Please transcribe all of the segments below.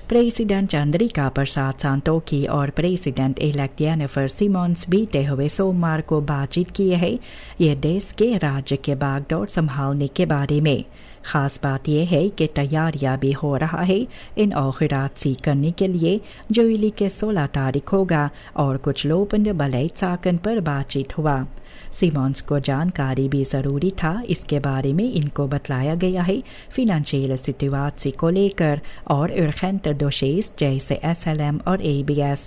President Chandrika Prasad सांतोकी और president elect Jennifer Simmons बीते हुए सोमवार को बातचीत किए हैं ये देश के राज्य के बागडोर संभालने के बारे में। खास बात यह है कि तैयारियां भी हो रहा है इन औखिरात सी करने के लिए जो इली के 16 तारीख होगा और कुछ लोपंड बलैत साकन पर बातचीत हुआ। सिमोन्स को जानकारी भी ज़रूरी था, इसके बारे में इनको बतलाया गया है फिनेंशियल सिचुएशन को लेकर और उर्जेंट दोशेस जैसे SLM और ABS।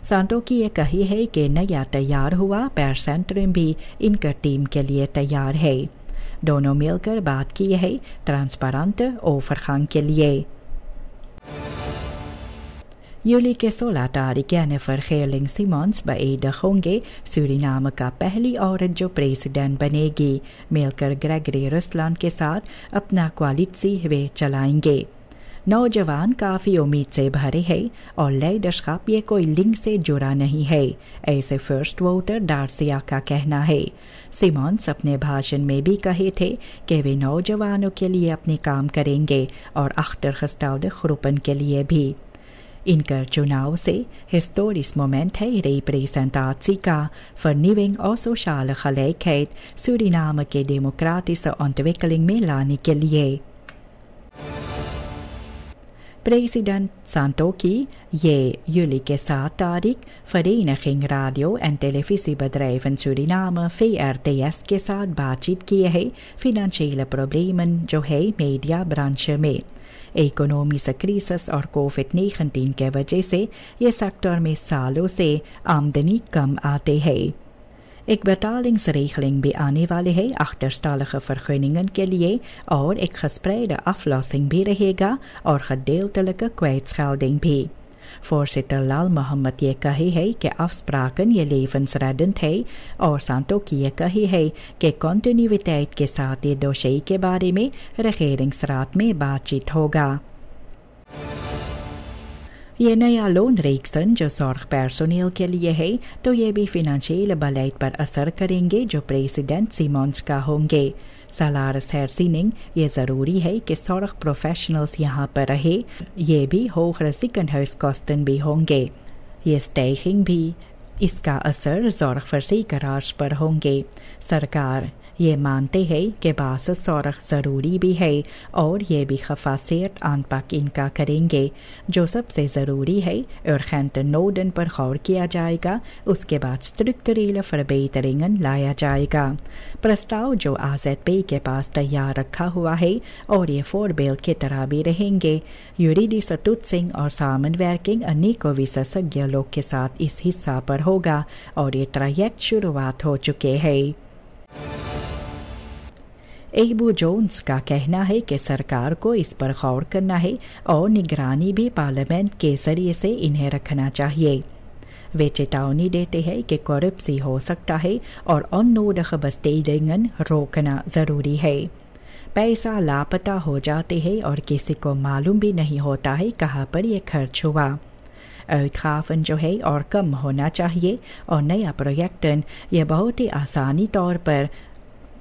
सांतोकी ये कही है कि नया तैयार हुआ पैरसेंट्रम भी इनका टीम के लिए तैयार है। दोनों मिलकर बात की है ट्रांसपेरेंट ओवरगांग के लिए। यूली के 16 तारीख जेनिफर गेरलिंग सिमोन्स beëdigd होंगे सूरीनाम का पहली औरत जो प्रेसिडेंट बनेगी। मिलकर ग्रेगरी रुसलान के साथ अपना कोalitie वे चलाएंगे। नौजवान काफ़ी उम्मीद से भरे हैं और लीडरशिप ये कोई लिंक से जुड़ा नहीं है, ऐसे फर्स्ट वोटर डार्सिया का कहना है। सिमोन्स अपने भाषण में भी कहे थे कि वे नौजवानों के लिए अपने काम करेंगे और achtergestelde groepen के लिए भी। इनकर चुनाव से हिस्टोरिस मोमेंट है representatie का vernieuwing और sociale gelijkheid सूरीनाम के डेमोक्रेटिक ontwikkeling में लाने के लिए। प्रेसिडेंट सांतोकी ये यूली के 7 तारीख Vereniging Radio en Televisiebedrijven Suriname VRTS के साथ बातचीत किए है फिनेंशियल प्रॉब्लम जो है मीडिया ब्रांच में। इकोनॉमिक क्राइसिस और कोविड-19 के वजह से ये सेक्टर में सालों से आमदनी कम आते हैं। एक betalingsregeling भी आने वाले है achterstallige vergunningen के लिए और एक gespreide aflossing भी रहेगा और gedeeltelijke kwijtschelding भी। voorzitter लाल मोहम्मद ये कही है कि afspraken ये levensreddend है और सांतोकी ये कही है कि continuïteit के साथ ये दोषी के बारे में regeringsraad में बातचीत होगा। ये नया लोन रेक्सन जो zorg personeel के लिए है तो ये भी फिनेंशियल बलैत पर असर करेंगे जो प्रेसिडेंट सिमोन्स का होंगे। salaris herziening ये ज़रूरी है कि zorg प्रोफेशनल्स यहाँ पर रहे, ये भी hogere ziekenhuiskosten भी होंगे। ये stijging भी इसका असर zorgverzekeraars पर होंगे। सरकार ये मानते हैं कि बासिस zorg ज़रूरी भी है और ये भी gefaseerd aanpak इनका करेंगे। जो सबसे ज़रूरी है urgente noden पर गौर किया जाएगा, उसके बाद स्ट्रक्चरल verbeteringen लाया जाएगा। प्रस्ताव जो AZP के पास तैयार रखा हुआ है और ये voorbeeld की तरह भी रहेंगे। juridische toetsing और samenwerking अनेकों विशेषज्ञ लोग के साथ इस हिस्सा पर होगा और ये ट्रैजेक्ट शुरुआत हो चुके हैं। एबू जोन्स का कहना है कि सरकार को इस पर गौर करना है और निगरानी भी पार्लियामेंट के जरिए से इन्हें रखना चाहिए। वे चेतावनी देते हैं कि करप्सी हो सकता है और onnodige bestedingen रोकना ज़रूरी है। पैसा लापता हो जाते हैं और किसी को मालूम भी नहीं होता है कहाँ पर यह खर्च हुआ। uitgaven जो है और कम होना चाहिए और नया प्रोजेक्टन ये बहुत ही आसानी तौर पर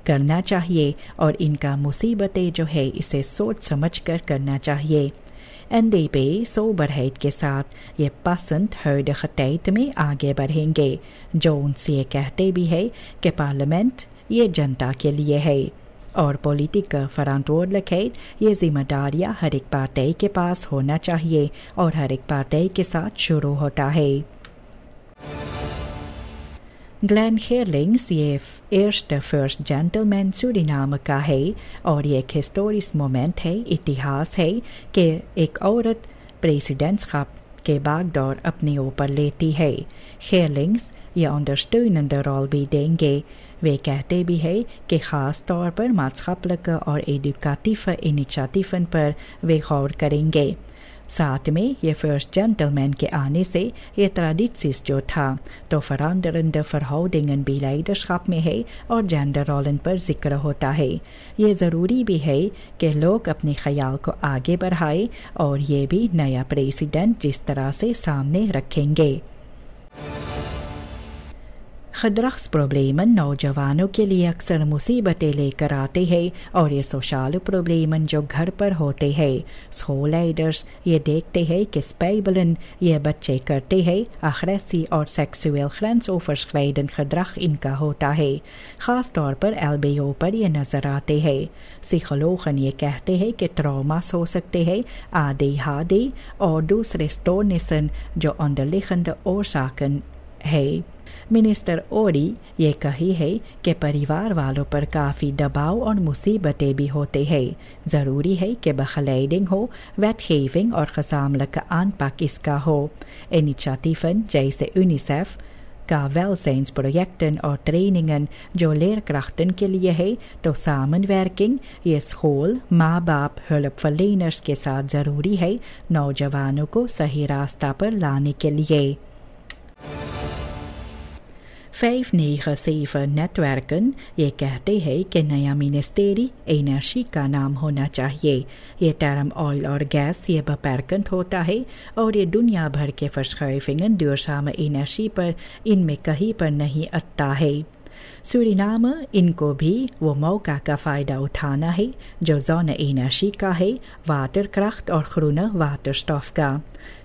करना चाहिए और इनका मुसीबतें जो है इसे सोच समझ कर करना चाहिए। NDP सोबरheid के साथ ये पसंद huidige tijd में आगे बढ़ेंगे। जोन्स ये कहते भी है कि पार्लियामेंट ये जनता के लिए है और पॉलिटिकल verantwoordelijkheid ये जिम्मेदारियां हर एक पार्टी के पास होना चाहिए और हर एक पार्टी के साथ शुरू होता है। ग्लेन गेरलिंग्स ये eerste फर्स्ट जेंटलमैन सूरीनाम का है और ये एक हिस्टोरिक मोमेंट है, इतिहास है कि एक औरत प्रेसिडेंटschap के बागडोर अपने ऊपर लेती है। गेरलिंग्स ये ondersteunende rol भी देंगे। वे कहते भी है कि ख़ास तौर पर maatschappelijke और educatieve इनिशिएटिवन पर वे गौर करेंगे। साथ में ये फर्स्ट जेंटलमैन के आने से ये ट्रेडिties जो था तो veranderende verhoudingen भी लीडरशिप में है और जेंडर रोलन पर जिक्र होता है। ये ज़रूरी भी है कि लोग अपने ख्याल को आगे बढ़ाए और ये भी नया प्रेसिडेंट जिस तरह से सामने रखेंगे। खदरख्स प्रॉब्लमन नौजवानों के लिए अक्सर मुसीबतें लेकर आते हैं और ये सोशल प्रॉब्लमन जो घर पर होते हैं स्कूलleiders ये देखते हैं कि स्पेबलन ये बच्चे करते हैं अग्रेसी और सेक्सुअल ग्रेंसओवरस्क्राइडन खदरख इनका होता है, ख़ास तौर पर एलबीओ पर ये नज़र आते हैं। सिखलोगन ये कहते हैं कि ट्रॉमास हो सकते हैं आदि हादी और दूसरे स्टोनिसन जो अंदरलिखंड ओरसाकन है। मिनिस्टर ओरी ये कही है कि परिवार वालों पर काफ़ी दबाव और मुसीबतें भी होते हैं। ज़रूरी है कि बखलेडिंग हो, वेटगeving और gezamenlijke aanpak इसका हो। इनिशिएटिवन जैसे यूनिसेफ का welzijnsprojecten और ट्रेनिंगन जो leerkrachten के लिए है, तो samenwerking ये स्कूल माँ बाप hulpverleners के साथ ज़रूरी है नौजवानों को सही रास्ता पर लाने के लिए। 597 नेटवर्कन ये कहते हैं कि नया मिनिस्ट्री एनर्जी का नाम होना चाहिए। ये टर्म ऑयल और गैस ये beperkend होता है और ये दुनिया भर के verschuivingen duurzame एनर्जी पर इनमें कहीं पर नहीं आता है। सूरीनाम इनको भी वो मौका का फ़ायदा उठाना है जो ज़ोन एनर्जी का है, वाटरक्राफ्ट और groene वाटरस्टॉफ का।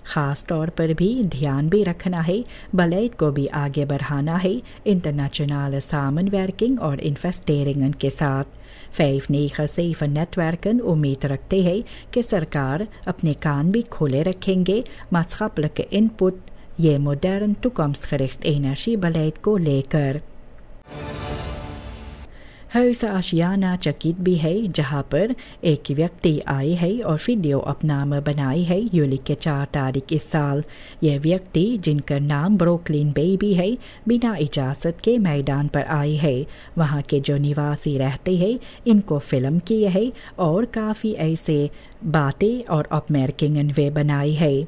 ख़ास तौर पर भी ध्यान भी रखना है, बलेट को भी आगे बढ़ाना है इंटरनेशनल सामनवर्किंग और इन्वेस्टेरिंग के साथ। 597 नेटवर्कन उम्मीद रखते हैं कि सरकार अपने कान भी खुले रखेंगे maatschappelijke इनपुट ये मॉडर्न toekomstgericht energiebeleid को लेकर। हौसा आशियाना चकित भी है जहाँ पर एक व्यक्ति आए है और वीडियो अपना बनाई है यूली के 4 तारीख इस साल। यह व्यक्ति जिनका नाम ब्रुकलिन बेबी है बिना इजाज़त के मैदान पर आए है। वहाँ के जो निवासी रहते हैं इनको फिल्म किए है और काफ़ी ऐसे बातें और अपमेर्किंगन वे बनाई है।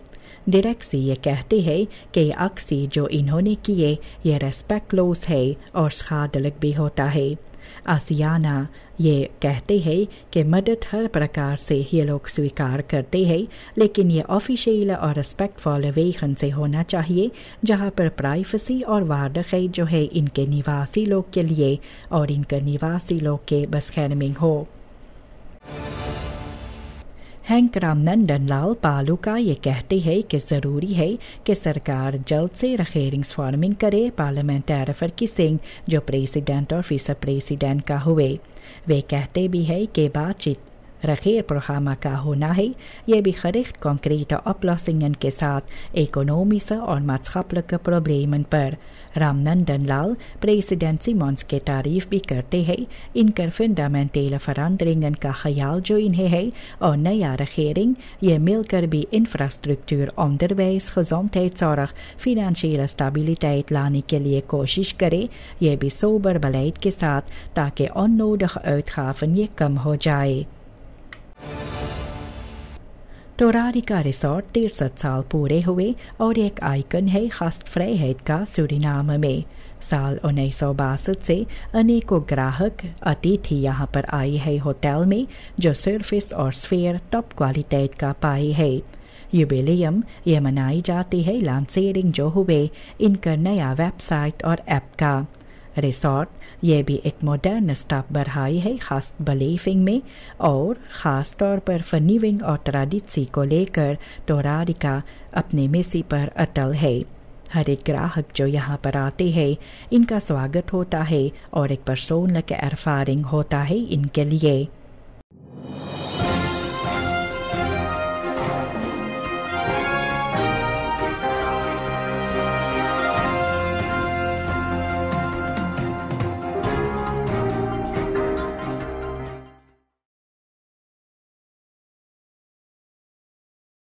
डायरेक्सी ये कहते हैं कि ये अक्सी जो इन्होंने किए ये रेस्पेक्टलेस है और शादलक भी होता है। आसियाना ये कहते हैं कि मदद हर प्रकार से ये लोग स्वीकार करते हैं, लेकिन ये ऑफिशियल और रिस्पेक्टफुल वेखन से होना चाहिए जहाँ पर प्राइवेसी और वार्डखै जो है इनके निवासी लोग के लिए और इनके निवासी लोग के बसखैरमिंग हो। हैंक रामनंदन लाल पालुका ये कहते हैं कि ज़रूरी है कि सरकार जल्द से regeringsvorming करे पार्लियामेंटारी verkiezing जो प्रेसिडेंट और विस प्रेसिडेंट का हुए। वे कहते भी है कि बातचीत regeerprogramma का होना है, ये भी gericht concrete oplossingen के साथ economische और maatschappelijke problemen पर। रामनंदन लाल प्रेसिडेंट सिमोन्स के तारीफ भी करते हैं इनकर फंडामेंटल veranderingen का ख्याल जो इन्हें है और नया regering ये मिलकर भी infrastructure, onderwijs, gezondheidszorg, financiële stabiliteit लाने के लिए कोशिश करे, ये भी sober beleid के साथ ताकि onnodige uitgaven ये कम हो जाए। टोरारिका रिसोर्ट 63 साल पूरे हुए और एक आइकन है gastvrijheid का सूरीनाम में। साल 1962 से अनेकों ग्राहक अतिथि यहाँ पर आए हैं होटल में जो सर्विस और स्फीयर टॉप क्वालिटेट का पाए है। युबिलियम ये मनाई जाती है लॉन्चिंग जो हुए इनका नया वेबसाइट और ऐप का। रिसोर्ट ये भी एक मॉडर्न स्टाफ बढ़ाई है खास बलीफिंग में और ख़ास तौर पर फनीविंग और ट्रेडिसी को लेकर टोरारिका अपने मिसी पर अटल है। हर एक ग्राहक जो यहाँ पर आते हैं इनका स्वागत होता है और एक पर्सोनल के एरफारिंग होता है इनके लिए।